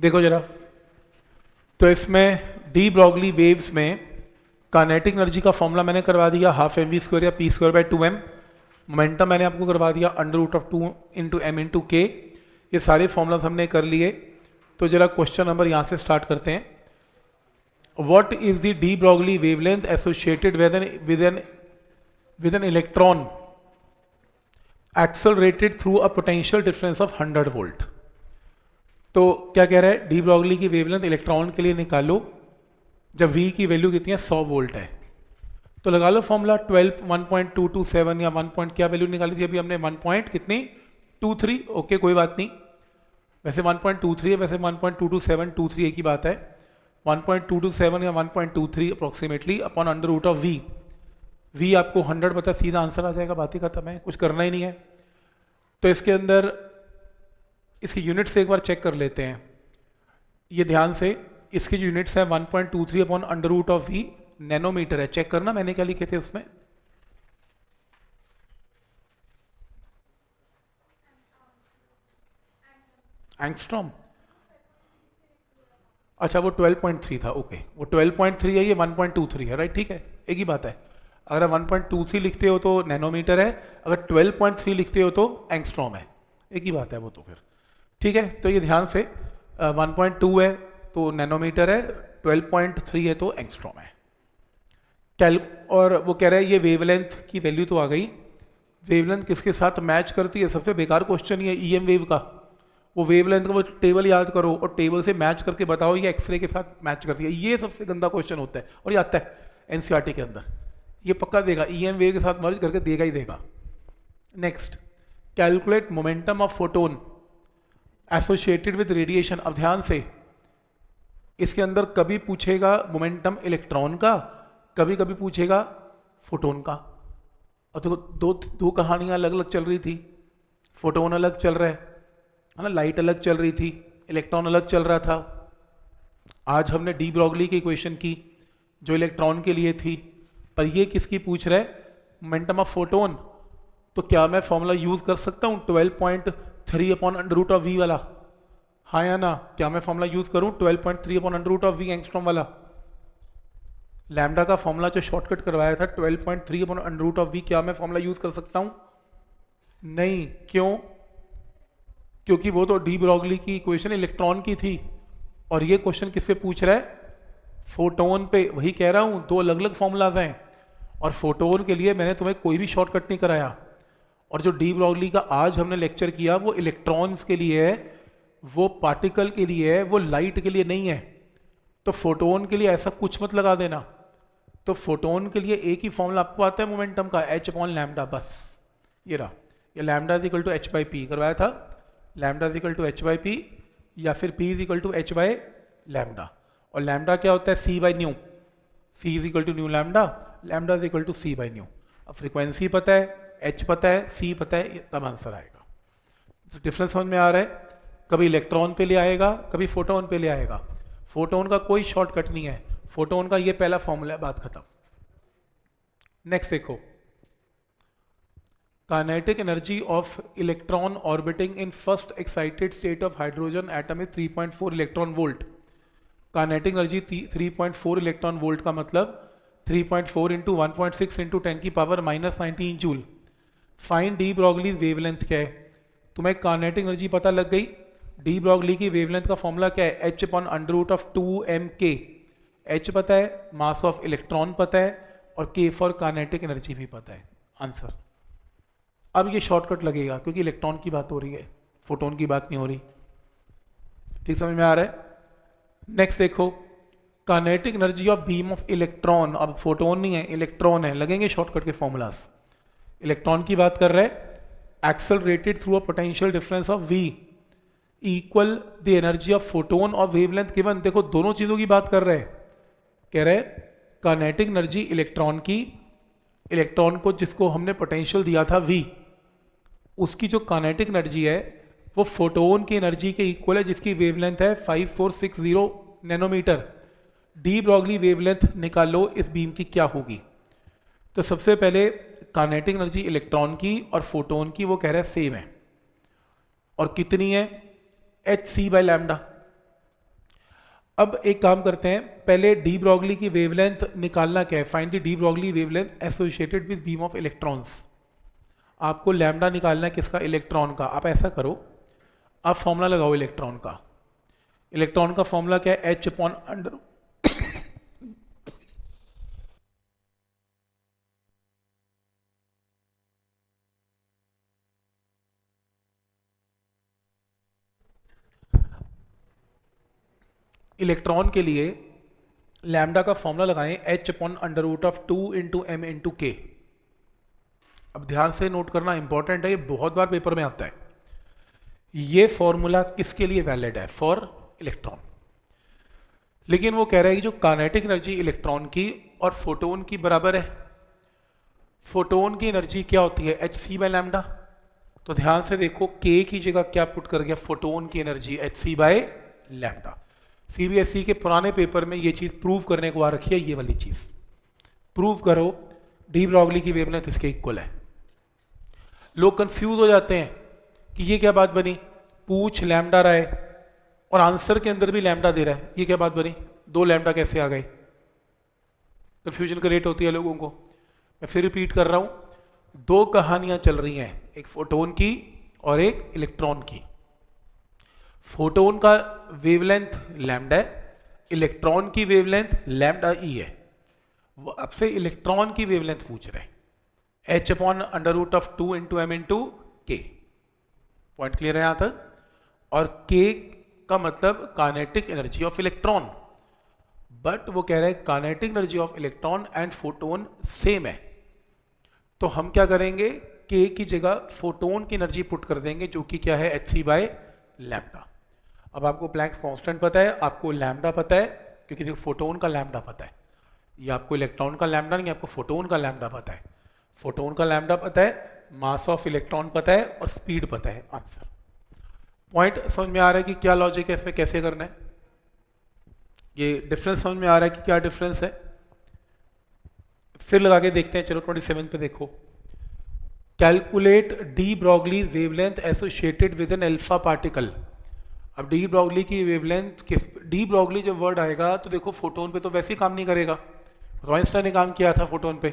देखो जरा, तो इसमें डी ब्रॉगली वेव्स में काइनेटिक एनर्जी का फॉर्मूला मैंने करवा दिया हाफ एम वी स्क्वायर या P square bye 2m। Momentum मैंने आपको करवा दिया √2 इंटू एम इंटू के। ये सारे फॉर्मूलाज हमने कर लिए। तो जरा क्वेश्चन नंबर यहाँ से स्टार्ट करते हैं। What is the D Broglie wavelength associated with an electron accelerated through a potential difference of 100 volt. तो क्या कह रहा है, डी ब्रॉगली की वेवलेंथ इलेक्ट्रॉन के लिए निकालो जब v की वैल्यू कितनी है, 100 वोल्ट है। तो लगा लो फॉर्मूला 1.227 या 1 क्या वैल्यू निकाली थी अभी हमने, 1 कितनी 23। ओके कोई बात नहीं, वैसे 1.23 है, वैसे 1.22723 एक ही बात है। 1.227 या 1.23 approximately upon under root of v। v आपको 100 पता, सीधा आंसर आ जाएगा, बात ही खत्म है, कुछ करना ही नहीं है। तो इसके अंदर इसकी यूनिट्स एक बार चेक कर लेते हैं। ये ध्यान से, इसकी जो यूनिट्स है 1.23 upon under root of v nanometre है। चेक करना मैंने क्या लिखे थे उसमें, एंगस्ट्रॉम। अच्छा वो 12.3 था, ओके वो 12.3 है, ये 1.23 है, राइट, ठीक है, एक ही बात है। अगर आप 1.23 लिखते हो तो नैनोमीटर है, अगर 12.3 लिखते हो तो एंगस्ट्रॉम है, एक ही बात है वो तो फिर ठीक है। तो ये ध्यान से 1.2 है तो नैनोमीटर है, 12.3 है तो एंगस्ट्रॉम है। और वो कह रहा है ये वेवलेंथ की वैल्यू तो आ गई, वेवलेंथ किसके साथ मैच करती है, सबसे बेकार क्वेश्चन ही है ईएम वेव का। वो वेवलेंथ का वो टेबल याद करो और टेबल से मैच करके बताओ ये एक्सरे के साथ मैच करती है, ये सबसे गंदा क्वेश्चन होता है और ये आता है एनसीईआरटी के अंदर, ये पक्का देगा, ईएम वेव के साथ मर्ज करके देगा ही देगा। Next, calculate momentum of photon associated with radiation. अब ध्यान से, इसके अंदर कभी पूछेगा मोमेंटम इलेक्ट्रॉन का, कभी कभी पूछेगा फोटोन का। और देखो दो कहानियां अलग अलग चल रही थी, फोटोन अलग चल रहा है ना, लाइट अलग चल रही थी, इलेक्ट्रॉन अलग चल रहा था। आज हमने डी ब्रॉगली की इक्वेशन की जो इलेक्ट्रॉन के लिए थी, पर ये किसकी पूछ रहा है, मोमेंटम ऑफ फोटोन। तो क्या मैं फॉर्मूला यूज कर सकता हूँ 12.3 upon under root of V वाला, हाँ या ना, क्या मैं फॉर्मूला यूज करूँ 12.3 upon under root of V angstrom वाला। लैम्डा का फॉर्मूला जो शॉर्टकट करवाया था 12.3 upon under root of V, क्या मैं फॉर्मूला यूज कर सकता हूँ? नहीं, क्यों? क्योंकि वो तो डी ब्रॉगली की इक्वेशन इलेक्ट्रॉन की थी और ये क्वेश्चन किस पे पूछ रहा है, फोटोन पे। वही कह रहा हूँ, दो अलग अलग फॉर्मूलाज हैं और फोटोन के लिए मैंने तुम्हें कोई भी शॉर्टकट नहीं कराया। और जो डी ब्रॉगली का आज हमने लेक्चर किया वो इलेक्ट्रॉन्स के लिए है, वो पार्टिकल के लिए है, वो लाइट के लिए नहीं है। तो फोटोन के लिए ऐसा कुछ मत लगा देना। तो फोटोन के लिए एक ही फॉर्मूला आपको आता है मोमेंटम का, एच अपॉन लैम्डा, बस ये रहा। ये lambda is equal to h by p करवाया था, lambda is equal to h by p या फिर p is equal to h by lambda. और लैम्डा क्या होता है, c by nu, c is equal to nu lambda, lambda is equal to c by nu. अब frequency पता है, H पता है, सी पता है, तब आंसर आएगा। तो डिफरेंस समझ में आ रहा है, कभी इलेक्ट्रॉन पे ले आएगा, कभी फोटोन पे ले आएगा। फोटोन का कोई शॉर्टकट नहीं है, फोटोन का ये पहला फॉर्मूला है, बात खत्म। नेक्स्ट देखो, kinetic energy of electron orbiting in first excited state of hydrogen atom is 3.4 electron volt. Kinetic energy 3.4 electron volt का मतलब 3.4 इंटू 1.6 इंटू 10 की power -19 joule. Find de Broglie wavelength क्या है। तुम्हें काइनेटिक एनर्जी पता लग गई, डी ब्रॉगली की वेवलेंथ का फॉर्मूला क्या है, H upon under root of 2m_k। H पता है, मास ऑफ इलेक्ट्रॉन पता है और k फॉर काइनेटिक एनर्जी भी पता है, आंसर। अब ये शॉर्टकट लगेगा क्योंकि इलेक्ट्रॉन की बात हो रही है, फोटोन की बात नहीं हो रही। ठीक समझ में आ रहा है? नेक्स्ट देखो, kinetic energy of beam of electron. अब फोटोन नहीं है, इलेक्ट्रॉन है, लगेंगे शॉर्टकट के फॉर्मूलाज। इलेक्ट्रॉन की बात कर रहे हैं, accelerated through a potential difference of v equal the energy of photon और वेवलेंथ गिवन। देखो दोनों चीजों की बात कर रहे हैं, कह रहे काइनेटिक एनर्जी इलेक्ट्रॉन की, इलेक्ट्रॉन को जिसको हमने पोटेंशियल दिया था v, उसकी जो काइनेटिक एनर्जी है वो फोटोन की एनर्जी के इक्वल है जिसकी वेवलेंथ है 5460 नैनोमीटर। डी ब्रॉगली वेवलेंथ निकालो इस बीम की क्या होगी। तो सबसे पहले काइनेटिक एनर्जी इलेक्ट्रॉन की और फोटोन की वो कह रहा है सेम है, और कितनी है, एच सी बाई लैम्डा। अब एक काम करते हैं, पहले डी ब्रॉगली की वेवलेंथ निकालना क्या है, find the D Broglie wavelength associated with beam of electrons. आपको लैम्डा निकालना है किसका, इलेक्ट्रॉन का। आप ऐसा करो, आप फॉर्मूला लगाओ इलेक्ट्रॉन का। इलेक्ट्रॉन का फॉर्मूला क्या है, एच अपॉन अंडर इलेक्ट्रॉन के लिए लैम्डा का फॉर्मूला लगाएं, H upon under root of 2 into M into K. अब ध्यान से नोट करना, इंपॉर्टेंट है, ये बहुत बार पेपर में आता है। ये फॉर्मूला किसके लिए वैलिड है, फॉर इलेक्ट्रॉन। लेकिन वो कह रहा है कि जो काइनेटिक एनर्जी इलेक्ट्रॉन की और फोटोन की बराबर है। फोटोन की एनर्जी क्या होती है, एच सी बाय लैम्डा। तो ध्यान से देखो, के की जगह क्या पुट कर गया, फोटोन की energy H C by lambda. CBSE के पुराने पेपर में ये चीज प्रूव करने को आ रखी है, ये वाली चीज प्रूव करो डी ब्रॉगली की वेवलेंथ इसके इक्वल है। लोग कंफ्यूज हो जाते हैं कि ये क्या बात बनी, पूछ लैम्डा रहा है और आंसर के अंदर भी लैम्डा दे रहा है, ये क्या बात बनी, दो लैम्डा कैसे आ गए। कंफ्यूजन क्रिएट होती है लोगों को। मैं फिर रिपीट कर रहा हूं, दो कहानियां चल रही हैं, एक फोटोन की और एक इलेक्ट्रॉन की। फोटोन का वेवलेंथ लैम्डा है, इलेक्ट्रॉन की वेवलेंथ लैम्डा ई है। वो आपसे इलेक्ट्रॉन की वेवलेंथ पूछ रहे हैं, H upon under root of 2 into M into K. Point clear है यहां तक। और के का मतलब kinetic energy of electron, but वो कह रहे हैं kinetic energy of electron and photon same है। तो हम क्या करेंगे, के की जगह फोटोन की एनर्जी पुट कर देंगे, जो कि क्या है, एच सी बाय लैम्डा। अब आपको प्लैंक्स कांस्टेंट पता है, आपको लैम्डा पता है, क्योंकि देखो फोटोन का लैम्डा पता है। ये आपको इलेक्ट्रॉन का लैम्डा नहीं, आपको फोटोन का लैम्डा पता है। फोटोन का लैम्डा पता है, मास ऑफ इलेक्ट्रॉन पता है और स्पीड पता है। आंसर पॉइंट समझ में आ रहा है कि क्या लॉजिक है इसमें, कैसे करना है। ये डिफरेंस समझ में आ रहा है कि क्या डिफरेंस है। फिर लगा के देखते हैं, चलो 27 पे देखो, calculate de Broglie wavelength associated with an alpha particle. अब डी ब्रॉगली की वेवलेंथ किस, डी ब्रॉगली जब वर्ड आएगा तो देखो फोटोन पे तो वैसे ही काम नहीं करेगा, रॉयंस्टाइन ने काम किया था फोटोन पे।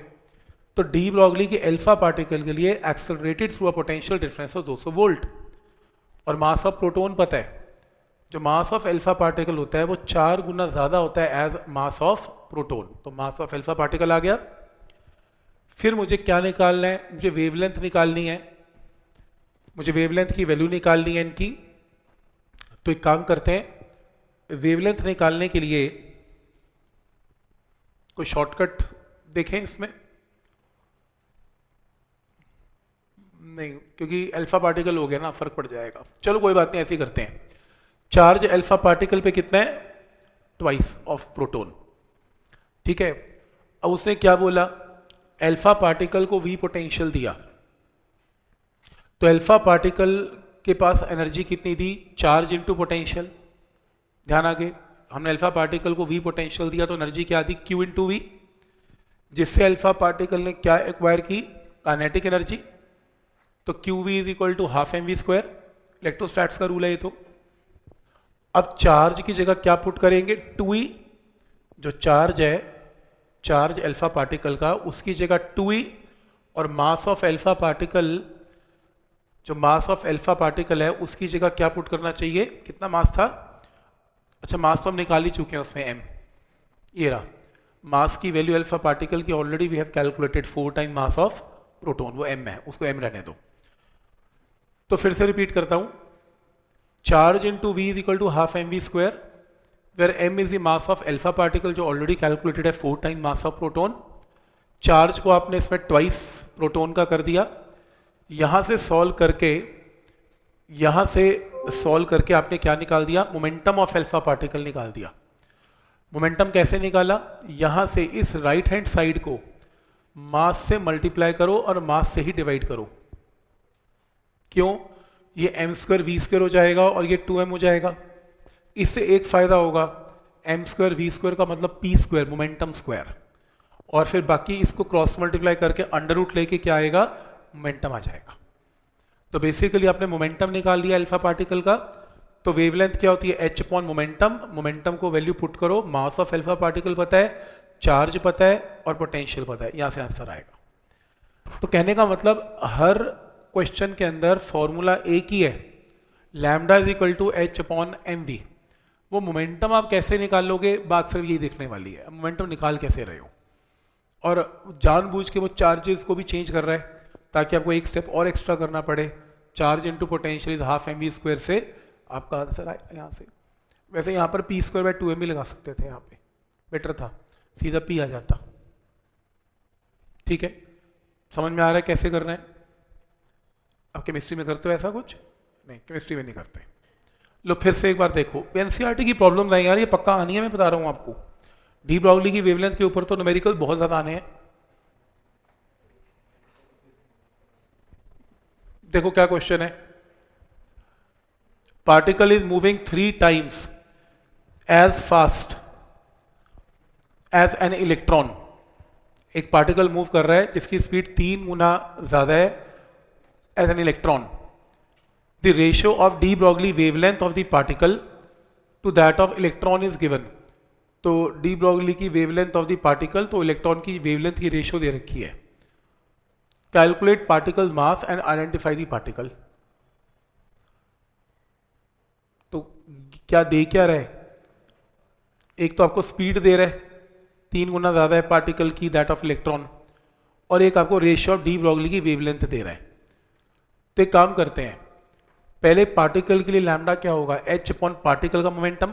तो डी ब्रॉगली के अल्फा पार्टिकल के लिए accelerated through a potential difference of 200 volt. और मास ऑफ प्रोटोन पता है, जो मास ऑफ अल्फा पार्टिकल होता है वो 4 गुना ज़्यादा होता है एज मास ऑफ प्रोटोन। तो मास ऑफ अल्फा पार्टिकल आ गया। फिर मुझे क्या निकालना है, मुझे वेवलेंथ निकालनी है, मुझे वेवलेंथ की वैल्यू निकालनी है इनकी। तो एक काम करते हैं, वेवलेंथ निकालने के लिए कोई शॉर्टकट देखें इसमें, नहीं क्योंकि अल्फा पार्टिकल हो गया ना, फर्क पड़ जाएगा। चलो कोई बात नहीं, ऐसे ही करते हैं। चार्ज अल्फा पार्टिकल पे कितना है, ट्वाइस ऑफ प्रोटोन, ठीक है। अब उसने क्या बोला, अल्फा पार्टिकल को वी पोटेंशियल दिया, तो अल्फा पार्टिकल के पास एनर्जी कितनी थी, चार्ज इनटू पोटेंशियल। ध्यान आगे, हमने अल्फा पार्टिकल को वी पोटेंशियल दिया तो एनर्जी क्या थी, क्यू इनटू वी, जिससे अल्फा पार्टिकल ने क्या एक्वायर की, काइनेटिक एनर्जी। तो q v is equal to half M we square, electrostatics का रूल है ये। तो अब चार्ज की जगह क्या पुट करेंगे, 2e, जो चार्ज है, चार्ज अल्फा पार्टिकल का, उसकी जगह 2e, और मास ऑफ अल्फा पार्टिकल, जो मास ऑफ अल्फा पार्टिकल है उसकी जगह क्या पुट करना चाहिए, कितना मास था, अच्छा मास तो हम निकाल ही चुके हैं उसमें m, ये रहा मास की वैल्यू अल्फा पार्टिकल की, already we have calculated 4 time mass of proton, वो m है, उसको m रहने दो। तो फिर से रिपीट करता हूं, charge into V is equal to half M we square, where m is the mass of alpha particle जो ऑलरेडी कैलकुलेटेड है 4 time mass of proton. Charge को आपने इसमें ट्वाइस प्रोटोन का कर दिया। यहां से सॉल्व करके, यहां से सॉल्व करके आपने क्या निकाल दिया, मोमेंटम ऑफ अल्फा पार्टिकल निकाल दिया। मोमेंटम कैसे निकाला, यहां से इस राइट हैंड साइड को मास से मल्टीप्लाई करो और मास से ही डिवाइड करो। क्यों, ये m स्क्वायर वी स्क्वायर हो जाएगा और ये 2m हो जाएगा। इससे एक फायदा होगा, m स्क्वायर वी स्क्वायर का मतलब p स्क्वायर, मोमेंटम स्क्वायर, और फिर बाकी इसको क्रॉस मल्टीप्लाई करके अंडर रूट लेके क्या आएगा, मोमेंटम आ जाएगा। तो बेसिकली आपने मोमेंटम निकाल लिया अल्फा पार्टिकल का। तो वेवलेंथ क्या होती है, एच अपॉन मोमेंटम, मोमेंटम को वैल्यू पुट करो, मास ऑफ अल्फा पार्टिकल पता है, चार्ज पता है और पोटेंशियल पता है, यहाँ से आंसर आएगा। तो कहने का मतलब हर क्वेश्चन के अंदर फॉर्मूला एक ही है, lambda is equal to H upon M V. वो मोमेंटम आप कैसे निकाल लोगे, बात सिर्फ यही देखने वाली है, मोमेंटम निकाल कैसे रहे हो। और जानबूझ के वो चार्जेस को भी चेंज कर रहा है ताकि आपको एक स्टेप और एक्स्ट्रा करना पड़े, charge into potential is half M we square से आपका आंसर आए यहाँ से। वैसे यहाँ पर P square by two M भी लगा सकते थे, यहाँ पे बेटर था, सीधा पी आ जाता। ठीक है, समझ में आ रहा है कैसे करना है। आप केमिस्ट्री में करते हो ऐसा कुछ? नहीं, केमिस्ट्री में नहीं करते। लो फिर से एक बार देखो, एनसीईआरटी की प्रॉब्लम आई यार, ये पक्का आनी है, मैं बता रहा हूँ आपको। डी ब्रॉगली की वेवलेंथ के ऊपर तो न्यूमेरिकल बहुत ज्यादा आने हैं। देखो क्या क्वेश्चन है, particle is moving 3 times as fast as an electron. एक पार्टिकल मूव कर रहा है जिसकी स्पीड 3 गुना ज्यादा है as an electron. The ratio of de Broglie wavelength of the particle to that of electron is given. तो डी ब्रॉगली की wavelength of the particle to electron की वेवलेंथ की रेशियो दे रखी है। Calculate particle mass and identify the particle. तो क्या दे क्या रहे, एक तो आपको स्पीड दे रहा है 3 गुना ज्यादा है पार्टिकल की दैट ऑफ इलेक्ट्रॉन, और एक आपको रेशियो ऑफ डी ब्रॉगली की वेवलेंथ दे रहा है। तो एक काम करते हैं, पहले पार्टिकल के लिए लैम्डा क्या होगा, एच अपॉन पार्टिकल का मोमेंटम।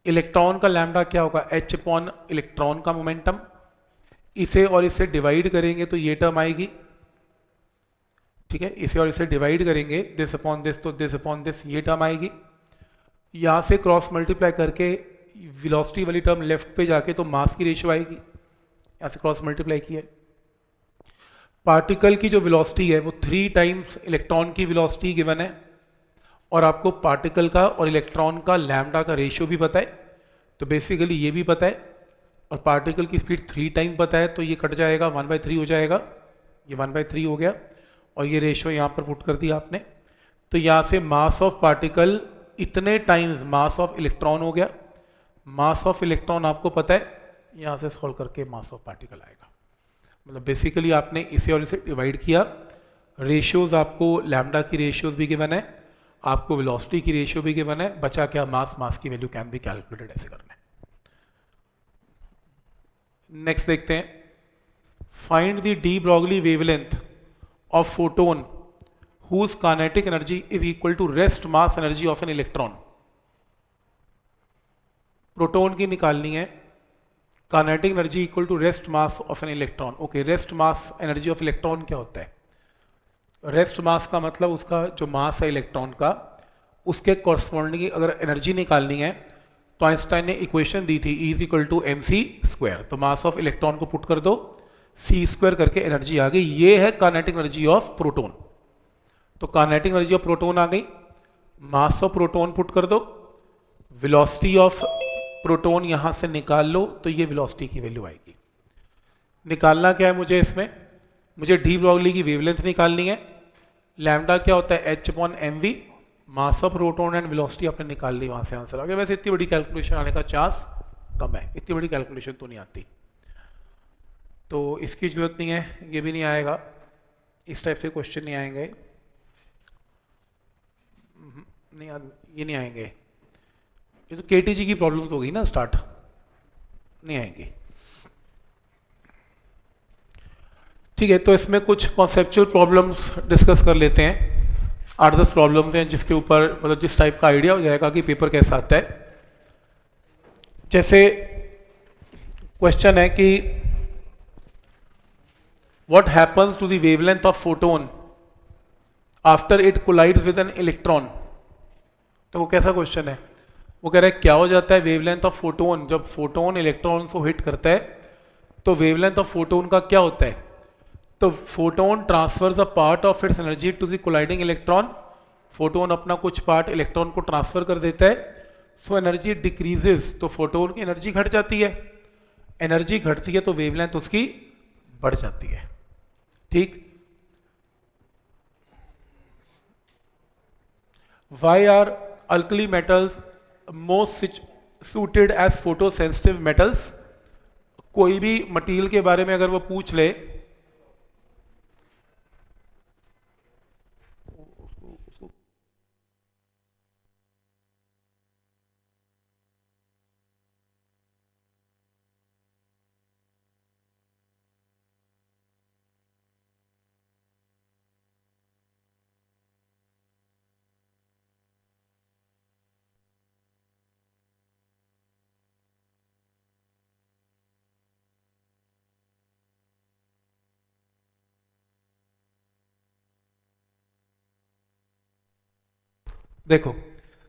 इलेक्ट्रॉन का लैम्डा क्या होगा, एच अपॉन इलेक्ट्रॉन का मोमेंटम। इसे और इसे डिवाइड करेंगे तो ये टर्म आएगी। ठीक है, इसे और इसे डिवाइड करेंगे, दिस अपॉन दिस तो दिस अपॉन दिस, ये टर्म आएगी। यहां से क्रॉस मल्टीप्लाई करके वेलोसिटी वाली टर्म लेफ्ट पे जाके तो मास की रेशियो आएगी, यहां से क्रॉस मल्टीप्लाई किया है। पार्टिकल की जो वेलोसिटी है वो 3 times इलेक्ट्रॉन की वेलोसिटी गिवन है, और आपको पार्टिकल का और इलेक्ट्रॉन का लैम्डा का रेशियो भी पता है, तो बेसिकली ये भी पता है, और पार्टिकल की स्पीड 3 times पता है, तो ये कट जाएगा 1/3 हो जाएगा, ये 1/3 हो गया, और ये रेशियो यहाँ पर पुट कर दिया आपने। तो यहाँ से मास ऑफ पार्टिकल इतने टाइम्स मास ऑफ इलेक्ट्रॉन हो गया, मास ऑफ इलेक्ट्रॉन आपको पता है, यहाँ से सॉल्व करके मास ऑफ पार्टिकल आएगा। मतलब बेसिकली आपने इसे और इसे डिवाइड किया, रेशियोज आपको लैम्डा की रेशियोज भी गिवन है, आपको वेलोसिटी की रेशियो भी गिवन है, बचा क्या, मास, मास की वैल्यू कैन बी कैलकुलेटेड, ऐसे करना है। नेक्स्ट देखते हैं, find the D Broglie wavelength of photon whose kinetic energy is equal to rest mass energy of an electron। Proton की निकालनी है, kinetic energy equal to rest mass of an electron. Okay, rest mass energy of electron क्या होता है, rest mass का मतलब उसका जो मास है इलेक्ट्रॉन का, उसके कॉरस्पॉन्डिंग अगर एनर्जी निकालनी है तो आइंस्टाइन ने इक्वेशन दी थी, E is equal to mc square. तो मास ऑफ इलेक्ट्रॉन को पुट कर दो, c स्क्वायर करके एनर्जी आ गई, ये है काइनेटिक एनर्जी ऑफ प्रोटॉन। तो काइनेटिक एनर्जी ऑफ प्रोटॉन आ गई, मास ऑफ प्रोटॉन पुट कर दो, वेलोसिटी ऑफ प्रोटॉन यहां से निकाल लो, तो ये वेलोसिटी की वैल्यू आएगी। निकालना क्या है मुझे इसमें, मुझे डी ब्रॉगली की वेवलेंथ निकालनी है, लैम्डा क्या होता है, H upon M V, mass of proton and velocity आपने निकाल ली, वहां से आंसर आ गया। वैसे इतनी बड़ी कैलकुलेशन आने का चांस कम है, इतनी बड़ी कैलकुलेशन तो नहीं आती, तो इसकी जरूरत नहीं है, ये भी नहीं आएगा, इस टाइप से क्वेश्चन नहीं आएंगे, नहीं ये नहीं आएंगे, ये तो केटीजी की प्रॉब्लम तो होगी ना स्टार्ट, नहीं आएंगी। ठीक है, तो इसमें कुछ कॉन्सेप्चुअल प्रॉब्लम्स डिस्कस कर लेते हैं, 8-10 प्रॉब्लम्स हैं जिसके ऊपर मतलब जिस टाइप का आइडिया हो जाएगा कि पेपर कैसा आता है। जैसे क्वेश्चन है कि what happens to the wavelength of photon after it collides with an electron. तो वो कैसा क्वेश्चन है, वो कह रहा है क्या हो जाता है वेवलेंथ ऑफ फोटोन, जब फोटोन इलेक्ट्रॉन को हिट करता है तो वेवलेंथ ऑफ फोटोन का क्या होता है। तो photon transfers a part of its energy to the colliding electron, photon अपना कुछ पार्ट इलेक्ट्रॉन को ट्रांसफर कर देता है, सो एनर्जी डिक्रीजेस, तो फोटोन की एनर्जी घट जाती है, एनर्जी घटती है तो वेवलेंथ उसकी बढ़ जाती है। ठीक, why are alkali metals most suited as photo sensitive metals? कोई भी मटेरियल के बारे में अगर वो पूछ ले, देखो,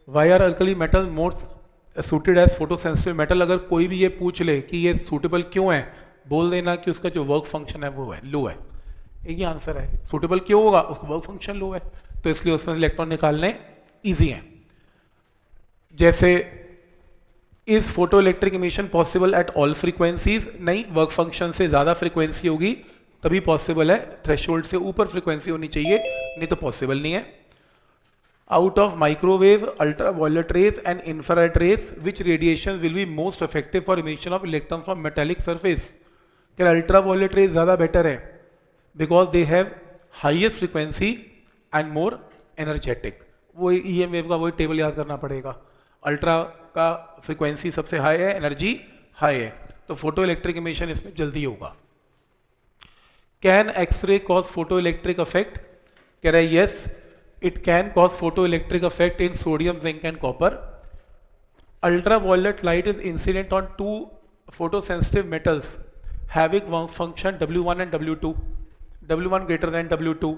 why are alkali metal most suited as photo sensitive metal, अगर कोई भी ये पूछ ले कि ये सूटेबल क्यों है, बोल देना कि उसका जो वर्क फंक्शन है वो है लो है। एक ही आंसर है। सूटेबल क्यों होगा? उसका वर्क फंक्शन लो है, तो इसलिए उसमें इलेक्ट्रॉन निकालने ईजी हैं। जैसे is photo electric emission possible at all frequencies? नहीं, वर्क फंक्शन से ज़्यादा फ्रीक्वेंसी होगी तभी पॉसिबल है, थ्रेशोल्ड से ऊपर फ्रीक्वेंसी होनी चाहिए, नहीं तो पॉसिबल नहीं है। Out of microwave, ultraviolet rays and infrared rays, which radiation will be most effective for emission of electrons from metallic surface? क्या ultraviolet rays ज़्यादा better है? Because they have highest frequency and more energetic. वो EM wave का वही table याद करना पड़ेगा। Ultra का फ्रीक्वेंसी सबसे हाई है, एनर्जी हाई है, तो फोटो इलेक्ट्रिक इमिशन इसमें जल्दी होगा। Can X ray cause photo electric effect? कह रहा है yes, it can cause photoelectric effect in sodium, zinc and copper. Ultraviolet light is incident on two photosensitive metals having one function W1 and W2, W1 greater than W2.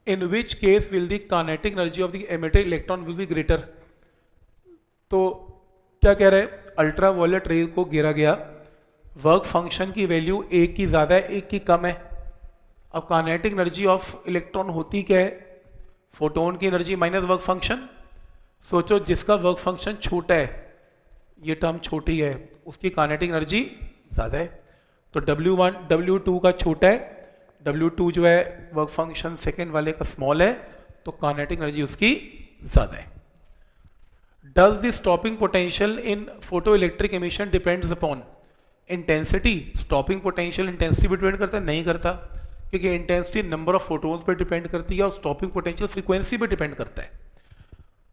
In which case will the kinetic energy of the emitted electron will be greater? तो क्या कह रहे हैं? Ultraviolet रे को गिरा गया, work function की वैल्यू एक की ज़्यादा है, एक की कम है। अब काइनेटिक एनर्जी ऑफ इलेक्ट्रॉन होती क्या है? फोटोन की एनर्जी माइनस वर्क फंक्शन। सोचो जिसका वर्क फंक्शन छोटा है, ये टर्म छोटी है, उसकी काइनेटिक एनर्जी ज़्यादा है। तो W1 W2 का छोटा है, W2 जो है वर्क फंक्शन सेकेंड वाले का स्मॉल है, तो काइनेटिक एनर्जी उसकी ज़्यादा है। Does the stopping potential in photo electric emission depends upon intensity? Stopping potential intensity पर डिपेंड करता है? नहीं करता, क्योंकि इंटेंसिटी नंबर ऑफ फोटोन्स पे डिपेंड करती है और स्टॉपिंग पोटेंशियल फ्रीक्वेंसी पे डिपेंड करता है।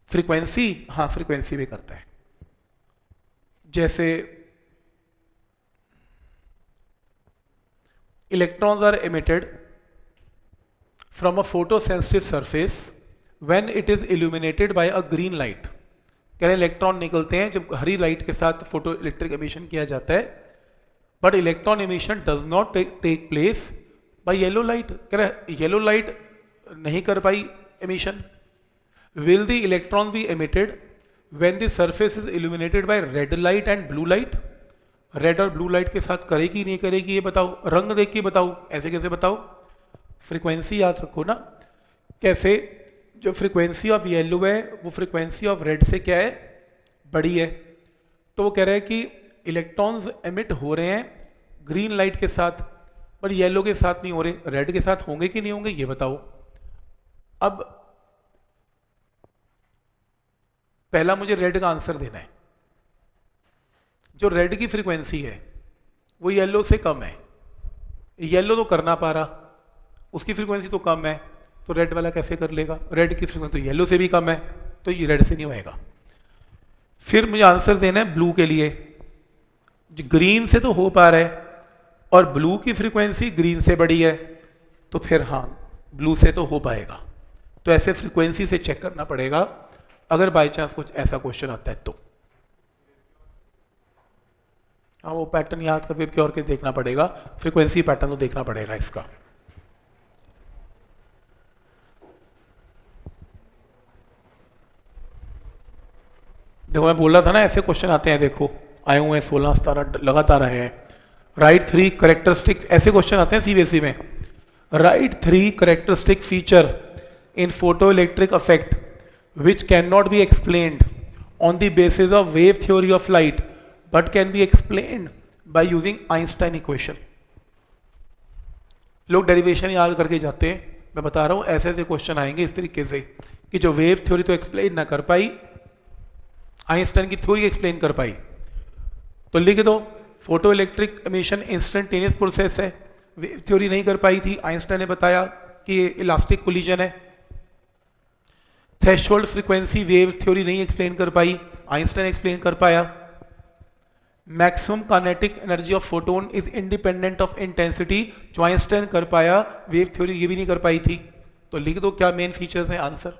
फ्रीक्वेंसी, हाँ फ्रीक्वेंसी भी करता है। जैसे electrons are emitted from a photo sensitive surface when it is illuminated by a green light. कह रहे इलेक्ट्रॉन निकलते हैं जब हरी लाइट के साथ फोटो इलेक्ट्रिक एमिशन किया जाता है, but electron emission does not take place by yellow light. कह रहे येलो लाइट नहीं कर पाई emission. Will the electron be emitted when the surface is illuminated by red light and blue light? Red और blue light के साथ करेगी नहीं करेगी ये बताओ, रंग देख के बताओ, ऐसे कैसे बताओ? फ्रीक्वेंसी याद रखो ना। कैसे? जो फ्रीक्वेंसी ऑफ येलो है वो फ्रीक्वेंसी ऑफ रेड से क्या है? बड़ी है। तो वो कह रहे हैं कि इलेक्ट्रॉन्स एमिट हो रहे हैं ग्रीन लाइट के साथ, पर येलो के साथ नहीं हो रहे, रेड के साथ होंगे कि नहीं होंगे ये बताओ। अब पहला मुझे रेड का आंसर देना है। जो रेड की फ्रीक्वेंसी है वो येलो से कम है, येलो तो कर ना पा रहा, उसकी फ्रीक्वेंसी तो कम है, तो रेड वाला कैसे कर लेगा? रेड की फ्रीक्वेंसी तो येलो से भी कम है, तो ये रेड से नहीं होएगा। फिर मुझे आंसर देना है ब्लू के लिए। जो ग्रीन से तो हो पा रहा है और ब्लू की फ्रीक्वेंसी ग्रीन से बड़ी है, तो फिर हाँ ब्लू से तो हो पाएगा। तो ऐसे फ्रीक्वेंसी से चेक करना पड़ेगा अगर बाई चांस कुछ ऐसा क्वेश्चन आता है तो। हाँ वो पैटर्न याद कर वेब और के देखना पड़ेगा, फ्रीक्वेंसी पैटर्न तो देखना पड़ेगा इसका। देखो मैं बोल रहा था ना ऐसे क्वेश्चन आते हैं, देखो आए हुए हैं 16-17 लगातार आए हैं। राइट 3 करेक्टरिस्टिक, ऐसे क्वेश्चन आते हैं सीबीएसई में। Right 3 characteristic feature in photo electric affect which cannot be explained on the basis of wave theory of light but can be explained by using Einstein equation। लोग derivation याद करके जाते हैं, मैं बता रहा हूँ ऐसे ऐसे क्वेश्चन आएंगे इस तरीके से कि जो वेव थ्योरी तो एक्सप्लेन ना कर पाई आइंस्टाइन की थ्योरी एक्सप्लेन कर पाई। तो लिख दो photo electric emission instantaneous process है, थ्योरी नहीं कर पाई थी, आइंस्टाइन ने बताया कि इलास्टिक कोलिजन है। थ्रेशोल्ड फ्रीक्वेंसी वेव थ्योरी नहीं एक्सप्लेन कर पाई, आइंस्टाइन एक्सप्लेन कर पाया। Maximum kinetic energy of photon is independent of intensity, जो आइंस्टाइन कर पाया, वेव थ्योरी ये भी नहीं कर पाई थी। तो लिख दो क्या मेन फीचर्स हैं, आंसर।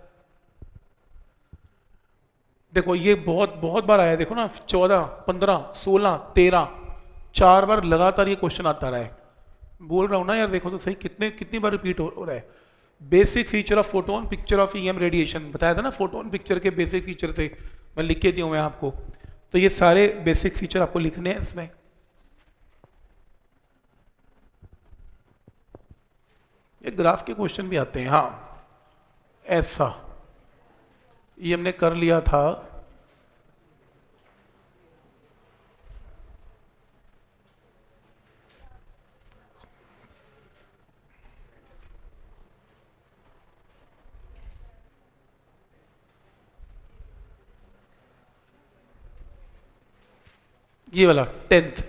देखो ये बहुत बहुत बार आया, देखो ना 14, 15, 16, 13, 4 बार लगातार ये क्वेश्चन आता रहा है। बोल रहा हूँ ना यार, देखो तो सही कितनी बार रिपीट हो रहा है। Basic feature of photon, picture of EM radiation, बताया था ना फोटोन पिक्चर के बेसिक फीचर थे, मैं लिख के दिया हूँ मैं आपको। तो ये सारे बेसिक फीचर आपको लिखने हैं इसमें। ये ग्राफ के क्वेश्चन भी आते हैं, हाँ ऐसा ये हमने कर लिया था। ये वाला 10th,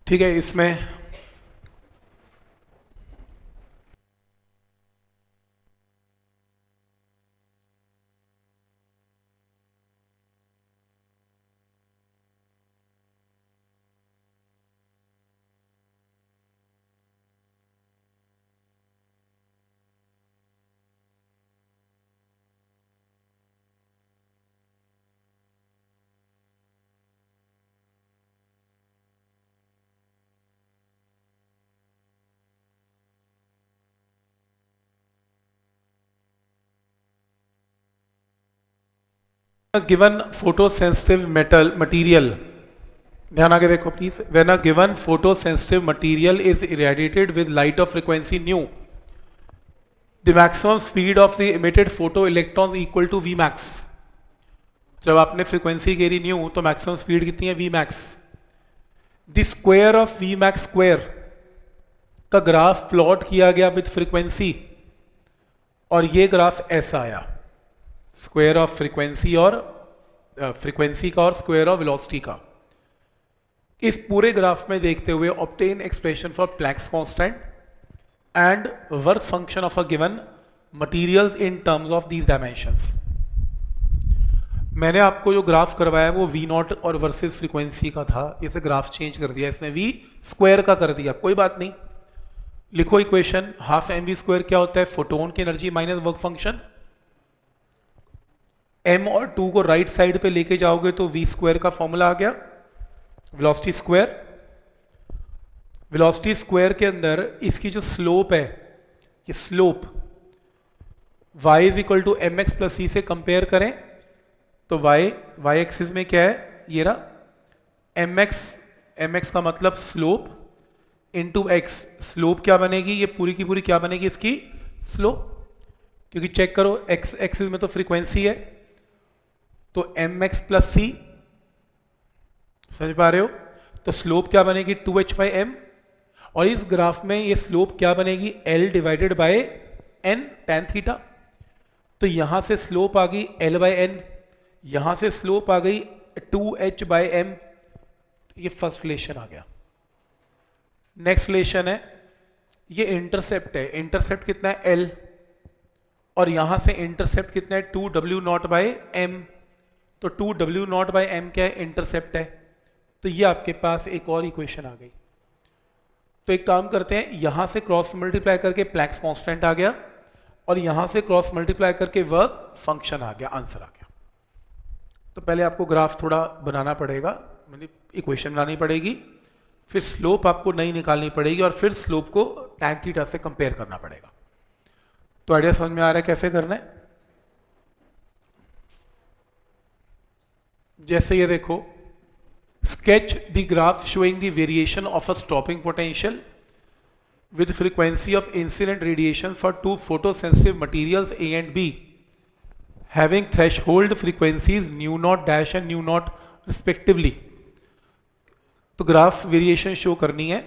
ठीक है। इसमें given photo sensitive metal material, ध्यान आगे देखो please. When a given photo sensitive material is irradiated with light of frequency nu, the maximum speed of the emitted photo electron equal to V max. जब आपने frequency घेरी new तो maximum speed कितनी है, V max. The square of V max square का graph plot किया गया with frequency, और ये ग्राफ ऐसा आया, स्क्वायर ऑफ फ्रीक्वेंसी और फ्रीक्वेंसी का और स्क्वायर ऑफ वेलोसिटी का। इस पूरे ग्राफ में देखते हुए obtain expression for Planck's constant and work function of a given materials in terms of these dimensions. मैंने आपको जो ग्राफ करवाया वो वी नॉट और वर्सेस फ्रीक्वेंसी का था, इसे ग्राफ चेंज कर दिया, इसने वी स्क्वायर का कर दिया, कोई बात नहीं। लिखो equation, half M we square क्या होता है, फोटोन की energy minus work function. m और 2 को राइट साइड पे लेके जाओगे तो v स्क्वायर का फॉर्मूला आ गया, वेलोसिटी स्क्वायर। वेलोसिटी स्क्वायर के अंदर इसकी जो स्लोप है, ये slope y is equal to m x plus c से कंपेयर करें तो y एक्सिस में क्या है, ये रहा एम एक्स का मतलब स्लोप इंटू एक्स। स्लोप क्या बनेगी, ये पूरी की पूरी क्या बनेगी इसकी स्लोप, क्योंकि चेक करो एक्स एक्सिस में तो फ्रीक्वेंसी है, तो एम एक्स प्लस सी, समझ पा रहे हो। तो स्लोप क्या बनेगी 2h बाई एम, और इस ग्राफ में ये स्लोप क्या बनेगी l divided by n tan theta. तो यहां से स्लोप आ गई l बाय एन, यहां से स्लोप आ गई 2h बाय एम। ये फर्स्ट रिलेशन आ गया। नेक्स्ट रिलेशन है, ये इंटरसेप्ट है, इंटरसेप्ट कितना है l, और यहां से इंटरसेप्ट कितना है 2w नॉट बाय m। तो 2W0 बाई एम क्या है, इंटरसेप्ट है। तो ये आपके पास एक और इक्वेशन आ गई। तो एक काम करते हैं, यहां से क्रॉस मल्टीप्लाई करके प्लैंक्स कांस्टेंट आ गया और यहां से क्रॉस मल्टीप्लाई करके वर्क फंक्शन आ गया, आंसर आ गया। तो पहले आपको ग्राफ थोड़ा बनाना पड़ेगा, मतलब इक्वेशन बनानी पड़ेगी, फिर स्लोप आपको नई निकालनी पड़ेगी और फिर स्लोप को टैन थीटा से कंपेयर करना पड़ेगा। तो आइडिया समझ में आ रहा है कैसे करना है? जैसे ये देखो, sketch the graph showing the variation of a stopping potential with frequency of incident radiation for two photosensitive materials A and B having threshold frequencies nu naught dash and nu naught respectively। तो graph variation show करनी है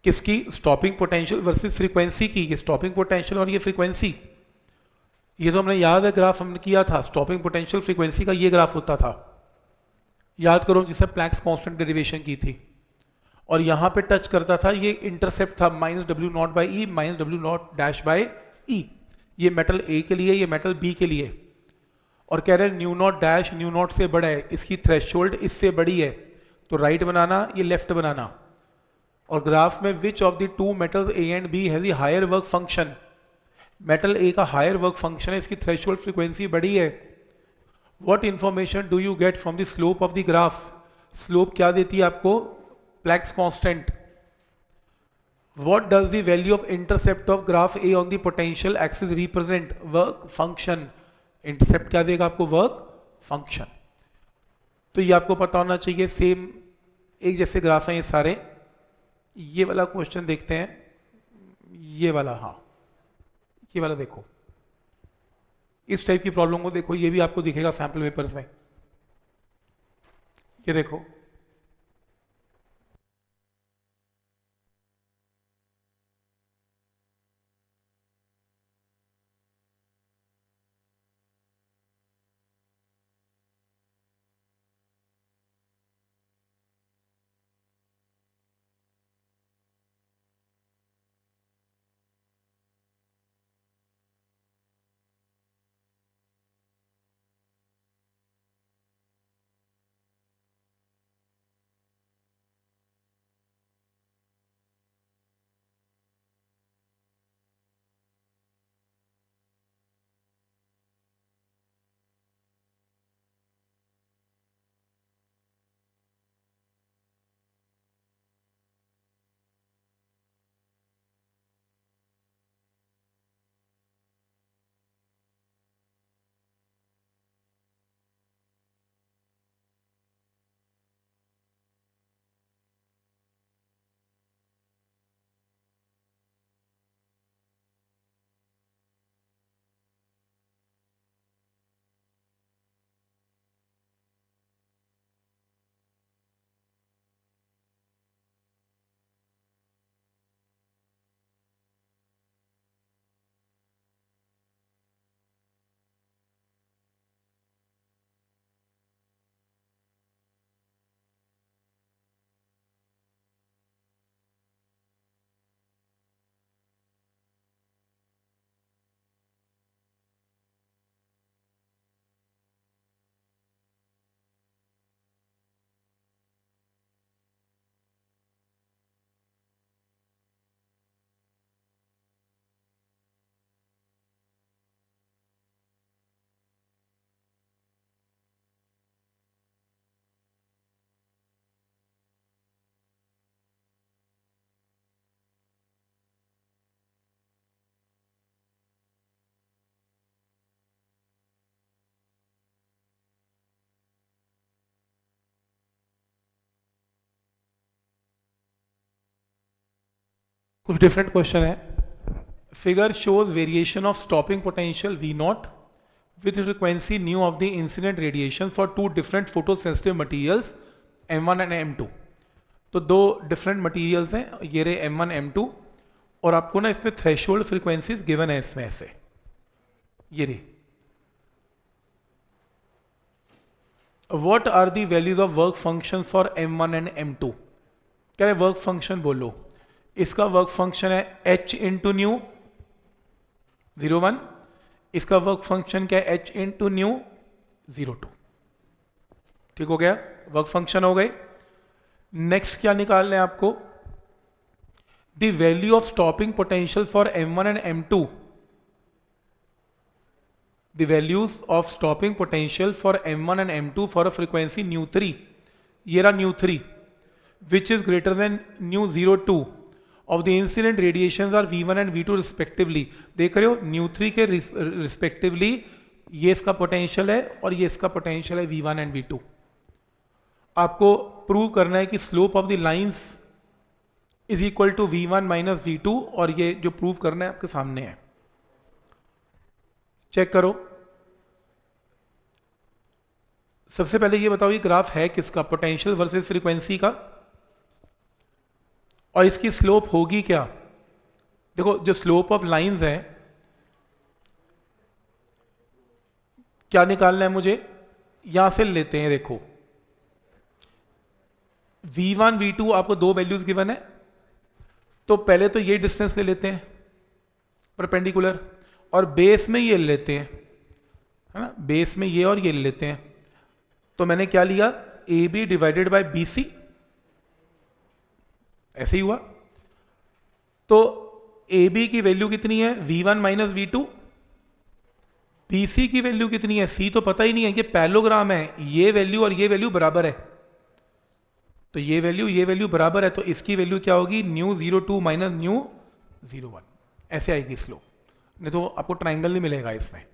किसकी, stopping potential versus frequency की। ये stopping potential और ये frequency, ये तो हमने याद है ग्राफ हमने किया था, स्टॉपिंग पोटेंशियल फ्रीक्वेंसी का ये ग्राफ होता था, याद करो, जिससे प्लैंक्स कांस्टेंट डेरिवेशन की थी। और यहाँ पे टच करता था, ये इंटरसेप्ट था -W0 by e -W0 dash by e. ये मेटल ए के लिए, ये मेटल बी के लिए। और कह रहे हैं new not dash new not से बड़ा है, इसकी थ्रेशोल्ड इससे बड़ी है, तो राइट बनाना, ये लेफ्ट बनाना। और ग्राफ में which of the two metals A and B has the higher work function, metal A का हायर वर्क फंक्शन है, इसकी थ्रेशोल्ड फ्रीक्वेंसी बड़ी है। What information do you get from the slope of the graph? Slope क्या देती है आपको, Planck's constant. What does the value of intercept of graph A on the potential axis represent? Work function. Intercept क्या देगा आपको, work function. तो ये आपको पता होना चाहिए, सेम एक जैसे ग्राफ हैं ये सारे। ये वाला क्वेश्चन देखते हैं, ये वाला, हाँ ये वाला देखो, इस टाइप की प्रॉब्लम को देखो, ये भी आपको दिखेगा सैंपल पेपर्स में। ये देखो, कुछ डिफरेंट क्वेश्चन है। Figure shows variation of stopping potential V not with frequency nu of the incident radiation for two different photosensitive materials M1 and M2। तो दो डिफरेंट मटेरियल्स हैं, ये रहे M1 M2, और आपको ना इसमें थ्रेशोल्ड फ्रीक्वेंसीज गिवन है इसमें ऐसे, ये रही। What are the values of work function for M1 and M2? कह रहे वर्क फंक्शन बोलो, इसका वर्क फंक्शन है h इंटू न्यू 0 1, इसका वर्क फंक्शन क्या है h इंटू न्यू 0.2। ठीक हो गया, वर्क फंक्शन हो गए। नेक्स्ट क्या निकालना है आपको, the value of stopping potential for M1 and M2, the values of stopping potential for M1 and M2 for a frequency ν3, ये रहा ν3 which is greater than ν02 of the incident radiation are V1 and V2 respectively. देख रहे हो ν3 के respectively ये इसका potential है और ये इसका पोटेंशियल है V1 एंड V2। आपको प्रूव करना है कि slope of the lines is equal to V1 minus V2, और ये जो प्रूव करना है आपके सामने है। चेक करो, सबसे पहले ये बताओ ये ग्राफ है किसका, पोटेंशियल वर्सेस फ्रीक्वेंसी का, और इसकी स्लोप होगी क्या। देखो जो स्लोप ऑफ लाइंस है, क्या निकालना है मुझे, यहां से लेते हैं। देखो V1 V2 आपको दो वैल्यूज गिवन है, तो पहले तो ये डिस्टेंस ले लेते हैं परपेंडिकुलर, और बेस में ये ले लेते हैं, है ना, बेस में ये और ये ले लेते हैं। तो मैंने क्या लिया, AB डिवाइडेड बाय BC, ऐसे ही हुआ। तो AB की वैल्यू कितनी है, V1 माइनस V2, BC की वैल्यू कितनी है, C तो पता ही नहीं है, ये पैरेललोग्राम है, ये वैल्यू और ये वैल्यू बराबर है, तो ये वैल्यू बराबर है, तो इसकी वैल्यू क्या होगी, ν02 माइनस ν01, ऐसे आएगी स्लोप, नहीं तो आपको ट्राइंगल नहीं मिलेगा इसमें।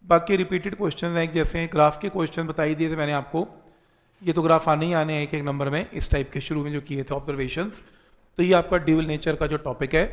बाकी रिपीटेड क्वेश्चन हैं, जैसे ग्राफ के क्वेश्चन बताई दिए थे मैंने आपको, ये तो ग्राफ आने ही आने हैं एक एक नंबर में, इस टाइप के शुरू में जो किए थे ऑब्जर्वेशंस। तो ये आपका ड्यूअल नेचर का जो टॉपिक है